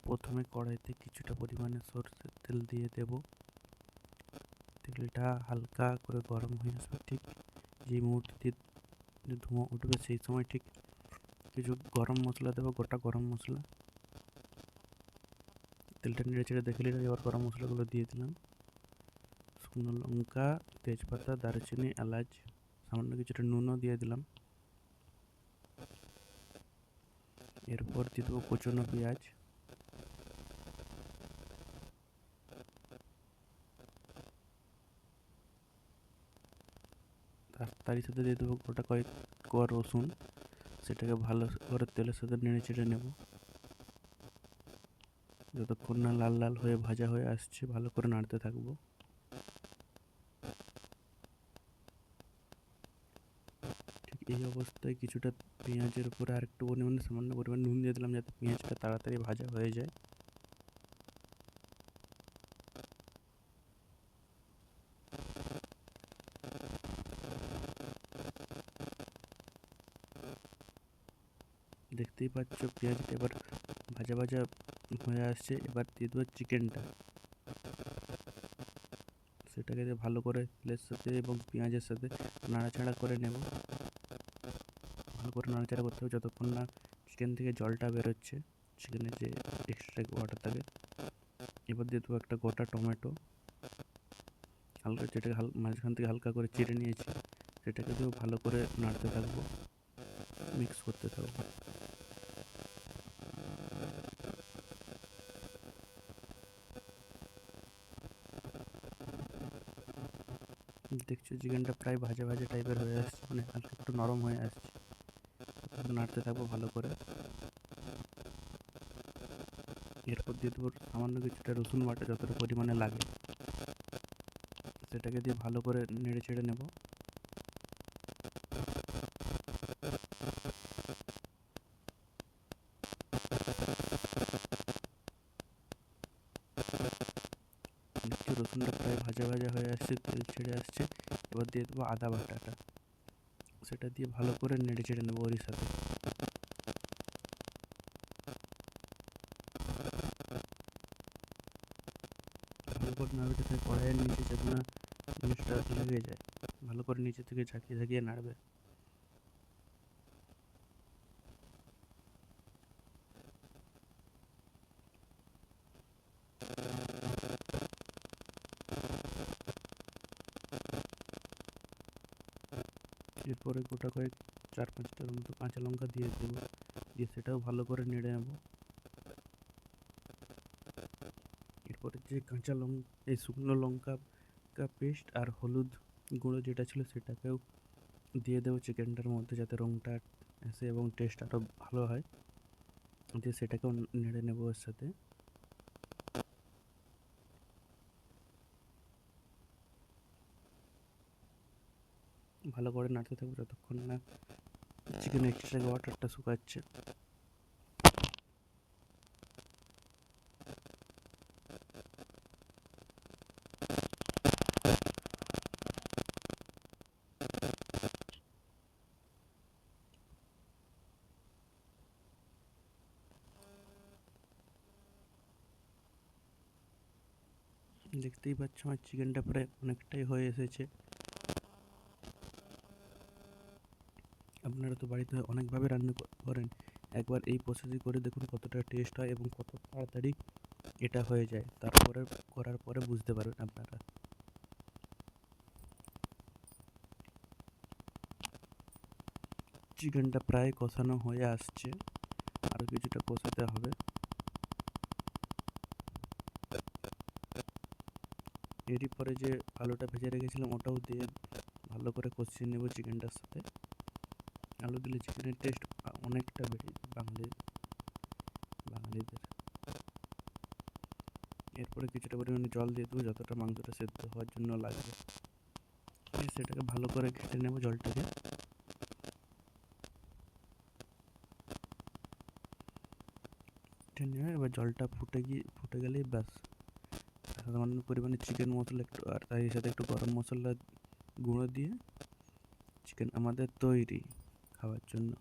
প্রথমে কড়াইতে কিছুটা পরিমাণে সরষের তেল দিয়ে দেব। তেলটা হালকা করে গরম হয়ে আসবে, ঠিক যেই মুহূর্তে ধোঁয়া উঠবে সেই সময় ঠিক কিছু গরম মশলা দেবো, গোটা গরম মশলা। তেলটা নেড়ে চেড়ে দেখে নিলাম, এবার গরম মশলাগুলো দিয়ে দিলাম। শুকনো লঙ্কা, তেজপাতা, দারুচিনি, এলাচ, সামান্য কিছুটা নুনও দিয়ে দিলাম। এরপর দিয়ে দেবো কুচনো পেঁয়াজ, তারই সাথে দিয়ে দেবো গোটা কয়েক কোয়া রসুন। সেটাকে ভালো করে তেলের সাথে নেড়ে চেড়ে নেব যতক্ষণ না লাল লাল হয়ে ভাজা হয়ে আসছে। ভালো করে নাড়তে থাকবো। ঠিক এই অবস্থায় কিছুটা পেঁয়াজের উপরে আর একটু পরিমাণে সামান্য পরিমাণ নুন দিয়ে দিলাম, যাতে পেঁয়াজটা তাড়াতাড়ি ভাজা হয়ে যায়। দেখতেই পাচ্ছ পেঁয়াজটা এবার ভাজা ভাজা হয়ে আসছে। এবার দিয়ে দেবো চিকেনটা। সেটাকে ভালো করে তেলের সাথে এবং পেঁয়াজের সাথে নাড়াচাড়া করে নেব। ভালো করে নাড়াচাড়া করতে হবে যতক্ষণ না চিকেন থেকে জলটা বেরোচ্ছে, চিকেনের যে এক্সট্রা ওয়াটার থাকে। এবার দিয়ে দেবো একটা গোটা টমেটো, হালকা যেটাকে মাঝখান থেকে হালকা করে চিড়ে নিয়েছি, সেটাকে দিয়েও ভালো করে নাড়তে থাকবো, মিক্স করতে থাকবো। দেখছো চিকেনটা প্রায় ভাজা ভাজা টাইপের হয়ে আসছে, মানে হালকা একটু নরম হয়ে আসছে। নাড়তে থাকবো ভালো করে। এরপর দিয়ে দেবো সামান্য কিছুটা রসুন বাটা, যতটা পরিমাণে লাগে সেটাকে দিয়ে ভালো করে নেড়ে চেড়ে নেব। দেখছি রসুনটা প্রায় ভাজা ভাজা হয়ে আসছে, তেল ছেড়ে আসছে। এবার দিয়ে দেবো আদা বাটাটা, সেটা দিয়ে ভালো করে নেড়ে চেড়ে নেবো ওরই সাথে। ভালো করে নাড়তে থাকে, কড়াইয়ের নিচে যাতে না জিনিসটা লেগে যায়। ভালো করে নিচে থেকে ঝাঁকিয়ে ঝাঁকিয়ে নাড়বে। এরপরে গোটা কয়েক 4-5টার মতো কাঁচা লঙ্কা দিয়ে দেবো, দিয়ে সেটাও ভালো করে নেড়ে নেবো। এরপরে যে কাঁচা লঙ্কা, এই শুকনো লঙ্কা পেস্ট আর হলুদ গুঁড়ো যেটা ছিল সেটাকেও দিয়ে দেবো চিকেনটার মধ্যে, যাতে রঙটা আসে এবং টেস্ট আরও ভালো হয়। দিয়ে সেটাকেও নেড়ে নেবো ওর সাথে। ভালো করে নাড়তে থাকবো যতক্ষণ না চিকেনের এক্সট্রা ওয়াটারটা শুকাচ্ছে। দেখতেই পাচ্ছ আমার চিকেনটা প্রায় অনেকটাই হয়ে এসেছে। আপনারা তো বাড়িতে অনেকভাবে রান্না করেন, একবার এই প্রসেসে করে দেখুন কতটা টেস্ট হয় এবং কত তাড়াতাড়ি এটা হয়ে যায়। তারপরে করার পরে বুঝতে পারবেন আপনারা। চিকেনটা প্রায় কষানো হয়ে আসছে, আরও কিছুটা কষাতে হবে। এরই পরে যে আলুটা ভেজে রেখেছিলাম ওটাও দিয়ে ভালো করে কষিয়ে নেব চিকেনটার সাথে। আলু দিলে চিকেনের টেস্ট অনেকটা বেড়ে যায় বাঙালিদের। এরপরে কিছুটা পরিমাণে জল দিয়ে দেবো, যতটা মাংসটা সেদ্ধ হওয়ার জন্য লাগবে। সেটাকে ভালো করে ঘেঁটে নেব জলটাকে। ঘেঁটে নিয়ে এবার জলটা ফুটে গেলেই ব্যাস, সামান্য পরিমাণে চিকেন মশলা একটু আর তার সাথে একটু গরম মশলা গুঁড়ো দিয়ে চিকেন আমাদের তৈরি খাওয়ার জন্য।